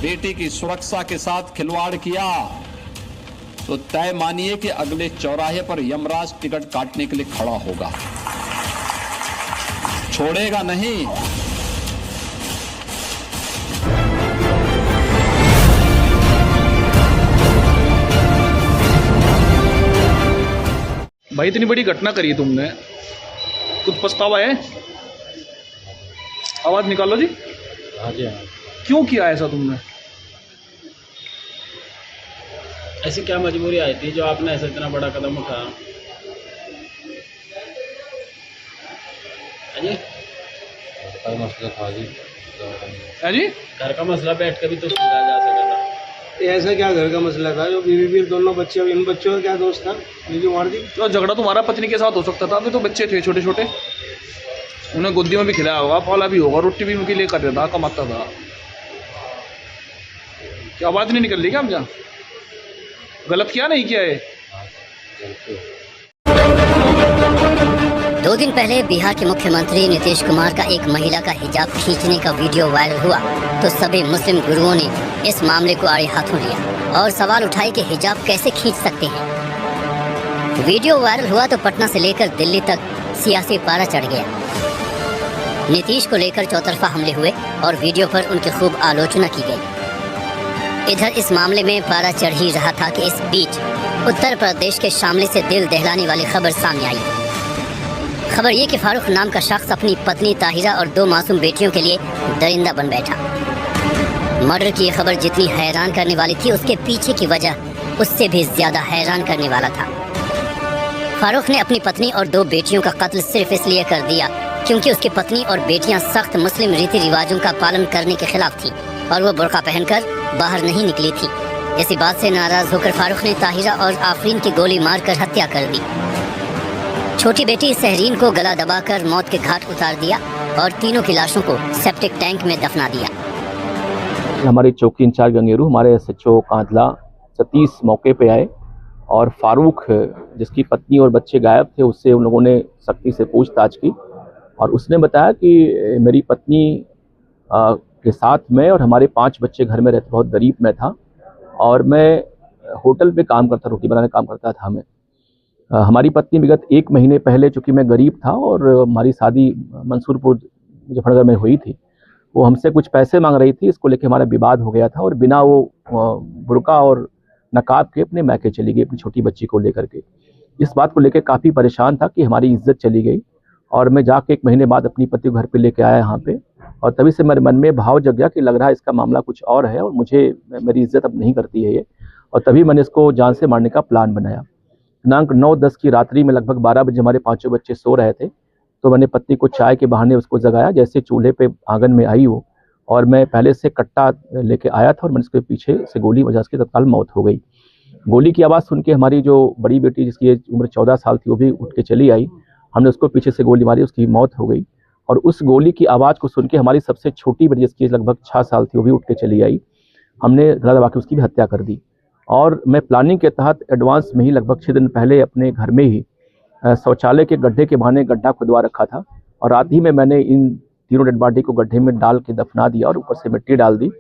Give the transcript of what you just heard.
बेटी की सुरक्षा के साथ खिलवाड़ किया तो तय मानिए कि अगले चौराहे पर यमराज टिकट काटने के लिए खड़ा होगा, छोड़ेगा नहीं। भाई इतनी बड़ी घटना करी तुमने, कुछ पछतावा है? आवाज निकालो जी। हाँ जी हाँ। क्यों किया ऐसा तुमने? ऐसी क्या मजबूरी आई थी जो आपने ऐसा इतना बड़ा कदम उठाया? जी मसला था जी। है जी, घर का मसला बैठ के भी तो सुलझाया जा सकता था। ऐसा क्या घर का मसला था जो बीवी भी दोनों बच्चे, इन बच्चों का क्या दोस्त था? ये जो मार दी तो झगड़ा तुम्हारा पत्नी के साथ हो सकता था, अभी तो बच्चे थे छोटे छोटे, उन्हें गोदी में भी खिलाया होगा, पाला भी होगा, रोटी भी उनके लिए कर देता, कमाता था। क्या आवाज नहीं निकल रही क्या? हम जा गलत किया नहीं किया है? 2 दिन पहले बिहार के मुख्यमंत्री नीतीश कुमार का एक महिला का हिजाब खींचने का वीडियो वायरल हुआ तो सभी मुस्लिम गुरुओं ने इस मामले को आड़े हाथों लिया और सवाल उठाए कि हिजाब कैसे खींच सकते हैं। वीडियो वायरल हुआ तो पटना से लेकर दिल्ली तक सियासी पारा चढ़ गया। नीतीश को लेकर चौतरफा हमले हुए और वीडियो पर उनकी खूब आलोचना की गई। इधर इस मामले में पारा चढ़ ही रहा था कि इस बीच उत्तर प्रदेश के शामली से दिल दहलाने वाली खबर सामने आई। खबर ये कि फारूक नाम का शख्स अपनी पत्नी ताहिरा और 2 मासूम बेटियों के लिए दरिंदा बन बैठा। मर्डर की यह खबर जितनी हैरान करने वाली थी, उसके पीछे की वजह उससे भी ज्यादा हैरान करने वाला था। फारूक ने अपनी पत्नी और 2 बेटियों का कत्ल सिर्फ इसलिए कर दिया क्योंकि उसकी पत्नी और बेटियां सख्त मुस्लिम रीति रिवाजों का पालन करने के खिलाफ थी और वो बुर्का पहनकर बाहर नहीं निकली थी। इसी बात से नाराज होकर फारूक ने ताहिरा और आफरीन की गोली मारकर हत्या कर दी। छोटी बेटी सहरीन को गला दबाकर मौत के घाट उतार दिया और तीनों की लाशों को सेप्टिक टैंक में दफना दिया। हमारे चौकी इंचार्ज गंगेरू, हमारे SHO कांधला सतीश मौके पे आए और फारूक जिसकी पत्नी और बच्चे गायब थे उससे उन लोगों ने सख्ती से पूछताछ की और उसने बताया कि मेरी पत्नी के साथ मैं और हमारे 5 बच्चे घर में रहते, बहुत गरीब मैं था और मैं होटल पे काम करता, रोटी बनाने काम करता था। मैं हमारी पत्नी विगत 1 महीने पहले, चूँकि मैं गरीब था और हमारी शादी मंसूरपुर मुजफ्फरनगर में हुई थी, वो हमसे कुछ पैसे मांग रही थी, इसको लेके हमारा विवाद हो गया था और बिना वो बुर्का और नकाब के अपने मैके चली गई अपनी छोटी बच्ची को लेकर के। इस बात को लेकर काफ़ी परेशान था कि हमारी इज्जत चली गई और मैं जाके 1 महीने बाद अपनी पति को घर पे लेके आया यहाँ पे और तभी से मेरे मन में भाव जग गया कि लग रहा है इसका मामला कुछ और है और मेरी इज्जत अब नहीं करती है ये, और तभी मैंने इसको जान से मारने का प्लान बनाया। दिनांक 9-10 की रात्रि में लगभग 12 बजे हमारे 5 बच्चे सो रहे थे तो मैंने पत्नी को चाय के बहाने उसको जगाया। जैसे चूल्हे पे आंगन में आई वो और मैं पहले से कट्टा लेके आया था और मैंने उसके पीछे से गोली बजा, उसकी तत्काल मौत हो गई। गोली की आवाज़ सुन के हमारी जो बड़ी बेटी जिसकी उम्र 14 साल थी वो भी उठ के चली आई। हमने उसको पीछे से गोली मारी, उसकी मौत हो गई। और उस गोली की आवाज़ को सुन के हमारी सबसे छोटी बेटी जिसकी लगभग 6 साल थी वो भी उठ के चली आई। हमने गला दबा के उसकी भी हत्या कर दी और मैं प्लानिंग के तहत एडवांस में ही लगभग 6 दिन पहले अपने घर में ही शौचालय के गड्ढे के बहाने गड्ढा खुदवा रखा था और रात ही में मैंने इन तीनों डेड बॉडी को गड्ढे में डाल के दफना दिया और ऊपर से मिट्टी डाल दी